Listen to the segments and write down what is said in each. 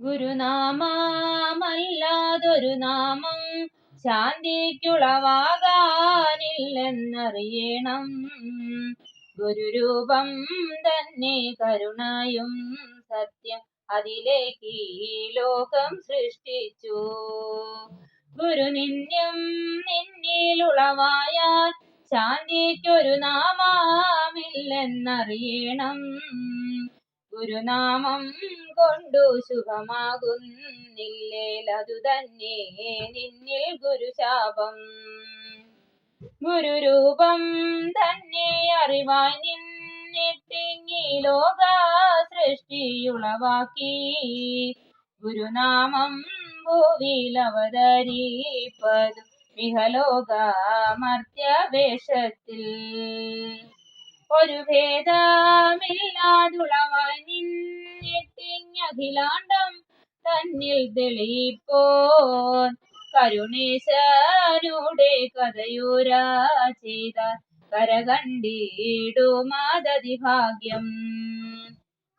ഗുരുനാമമല്ലാതൊരു നാമം ശാന്തിക്കുളവാകാനില്ലെന്നറിയണം. ഗുരുരൂപം തന്നെ കരുണയും സത്യം അതിലേക്ക് ഈ ലോകം സൃഷ്ടിച്ചു. ഗുരു നിന്യം നിന്നിലുളവായാൽ ശാന്തിക്കൊരു നാമമില്ലെന്നറിയണം. ഗുരുനാമം കൊണ്ടു ശുഭമാകുന്നില്ലേലതു തന്നെ നിന്നിൽ ഗുരുശാപം. ഗുരുരൂപം തന്നെ അറിവായി നിന്നിട്ടിങ്ങി ലോക സൃഷ്ടിയുളവാക്കി. ഗുരുനാമം ഭൂവിലവതരിപ്പതു ഇഹലോകമർത്യവേഷത്തിൽ. ഒരു ഭേദമില്ലാതുളവായി നിന്നിട്ടിങ്ങഖിലാണ്ടം തന്നിൽ തെളിയിപ്പോൻ. കരുണേശനുടെ കഥയുര ചെയ്ത കരകണ്ടിടുമതതിഭാഗ്യം.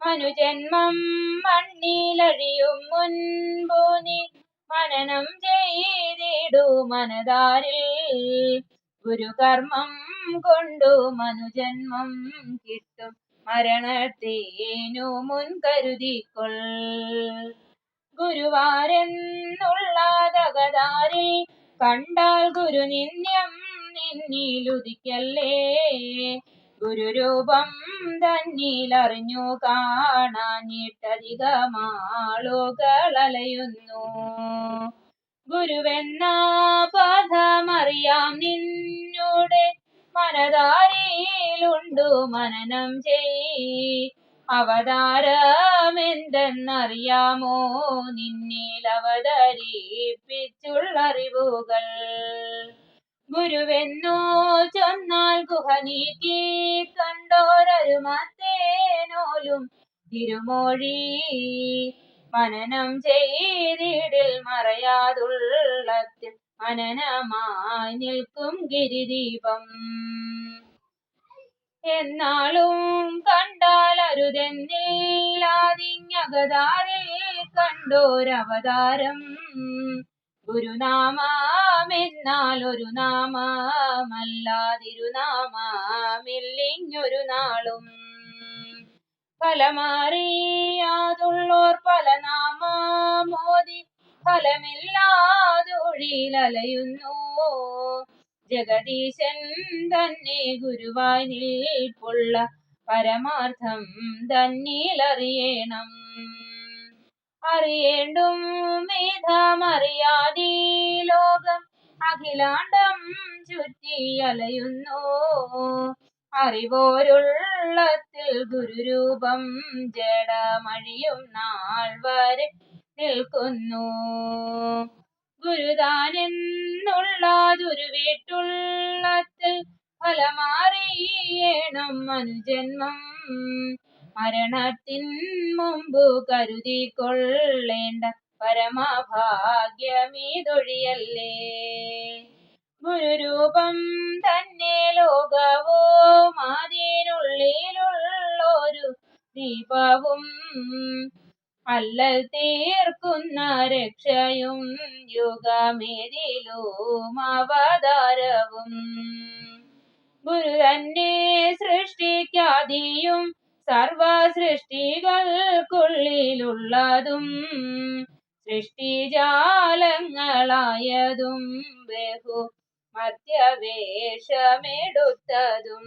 മനുജന്മം മണ്ണിലഴിയും മുൻപു നീ മനനം ചെയ്തിടു മനതാരിൽ. ഗുരുകർമ്മം കൊണ്ടു മനുജന്മം കിട്ടും മരണത്തേനു മുൻകരുതിക്കൊൾ. ഗുരുവാരെന്നുള്ളതകതാരിൽ കണ്ടാൽ ഗുരു നിന്യം നിന്നിലുദിക്കല്ലേ. ഗുരുരൂപം തന്നിലറിഞ്ഞു കാണാഞ്ഞിട്ടധികമാളുകളലയുന്നു. ഗുരുവെന്ന പദമറിയാം നിന്നുടെ മനതാരിലുണ്ടു മനനം ചെയ്. അവതാരമെന്തെന്നറിയാമോ നിന്നിലവതരിപ്പിച്ചുള്ളറിവുകൾ. ഗുരുവെന്നു ചൊന്നാൽ ഗുഹ നീക്കി കണ്ടോരരുമത്തേനോലും തിരുമൊഴി. മനനം ചെയ്തിടിൽ മറയാതുള്ളത്തിൽ മനനമായി നിൽക്കും ഗിരിദീപം. എന്നാളും കണ്ടാലരുതെന്നില്ലാതിങ്ങകതാരിൽ കണ്ടോരവതാരം. ഗുരുനാമമെന്നാൽ ഒരു നാമമല്ലാതിരുനാമമില്ലിങ്ങൊരു നാളും. ഫലമറിയാതുള്ളോർ പല നാമമോദി ഫലമില്ലാതൊഴിലലയുന്നു. ജഗദീശൻ തന്നെ ഗുരുവായി നിൽപ്പുള്ള പരമാർത്ഥം തന്നിലറിയണം. അറിയേണ്ടും വിധമറിയാതീ ലോകം അഖിലാണ്ടം ചുറ്റിയലയുന്നു. അറിവോരുള്ളത്തിൽ ഗുരുരൂപം ജഡമഴിയും നാൾ വരെ നിൽക്കുന്നു. ഗുരുതാനെന്നുള്ളതുരുവിട്ടുള്ളത്തിൽ ഫലമറിയണം മനുജന്മം. മരണത്തിൻ മുമ്പു കരുതിക്കൊള്ളേണ്ട പരമഭാഗ്യമീതൊഴിയല്ലേ. ഗുരുരൂപം തന്നെ ലോകവും അതിനുള്ളിലുള്ളൊരു ദീപവും. അല്ലൽ തീർക്കുന്ന രക്ഷയും യുഗമേതിലും അവതാരവും. ഗുരു തന്നെ സൃഷ്ടിക്കാദിയും സർവ സൃഷ്ടികൾക്കുള്ളിലുള്ളതും. സൃഷ്ടിജാലങ്ങളായതും ബഹു മർത്യവേഷമെടുത്തതും.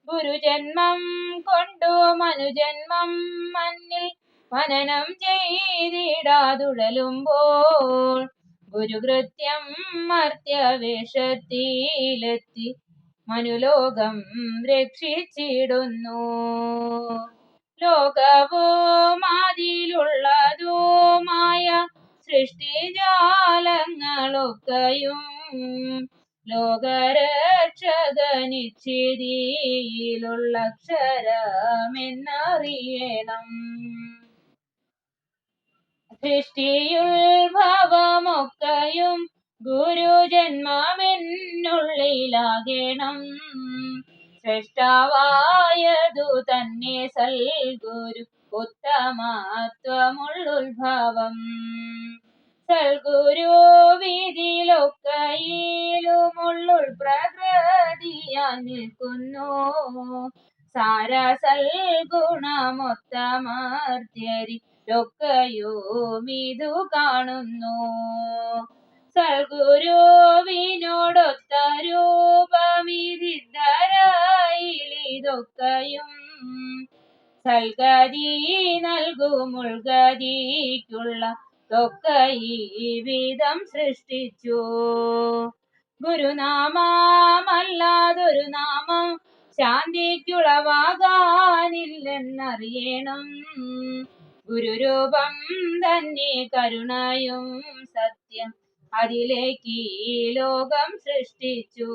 ഗുരുജന്മം കൊണ്ടു മനുജന്മം മന്നിൽ മനനം ചെയ്തിടാതുഴലുമ്പോൾ. ഗുരുകൃത്യം മർത്യവേഷത്തിലെത്തി മനുലോകം രക്ഷിച്ചിടുന്നു. ലോകവും അതിലുള്ളതുമായ സൃഷ്ടിജാലങ്ങളൊക്കെയും ലോകരക്ഷകനിശ്ചിതിയിലുള്ള അക്ഷരമെന്നറിയണം. സൃഷ്ടിയുത്ഭവമൊക്കെയും ഗുരുജന്മമെന്നുള്ളിലാകണം. ശ്രേഷ്ഠാവായതു തന്നെ സൽഗുരു ഉത്തമത്വമുള്ളുത്ഭവം. സൽഗുരുവിധിയിലൊക്കയിലുമുള്ളുൾ പ്രകൃതിയാൽ നിൽക്കുന്നു. സാരസൽഗുണമൊത്തമർത്യരിലൊക്കെയുമിതു കാണുന്നു. സൽഗുരുവിനോടൊത്ത രൂപമിതിദ്ധരായിലിതൊക്കെയും സൽഗതി നൽകുമുൾഗതിക്കുള്ള തൊക്കെ ഈ വിധം സൃഷ്ടിച്ചു. ഗുരുനാമമല്ലാതൊരു നാമം ശാന്തിക്കുളവാകാനില്ലെന്നറിയണം. ഗുരുരൂപം തന്നെ കരുണയും സത്യം അതിലേക്കീ ലോകം സൃഷ്ടിച്ചു.